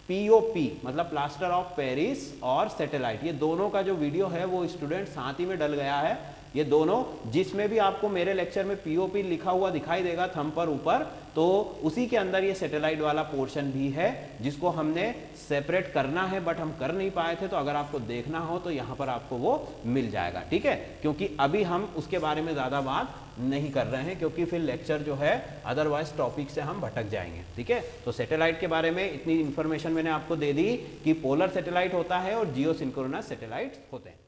POP मतलब प्लास्टर ऑफ पेरिस और सैटेलाइट, ये दोनों का जो वीडियो है वो स्टूडेंट साथ ही में डल गया है। ये दोनों, जिसमें भी आपको मेरे लेक्चर में POP लिखा हुआ दिखाई देगा थंब पर ऊपर, तो उसी के अंदर ये सैटेलाइट वाला पोर्शन भी है जिसको हमने सेपरेट करना है बट हम कर नहीं पाए थे। तो अगर आपको देखना हो तो यहाँ पर आपको वो मिल जाएगा। ठीक है, क्योंकि अभी हम उसके बारे में ज़्यादा बात नहीं कर रहे हैं क्योंकि फिर लेक्चर जो है अदरवाइज टॉपिक से हम भटक जाएंगे। ठीक है, तो सैटेलाइट के बारे में इतनी इन्फॉर्मेशन मैंने आपको दे दी कि पोलर सैटेलाइट होता है और जियो सिंक्रोनस सैटेलाइट होते हैं।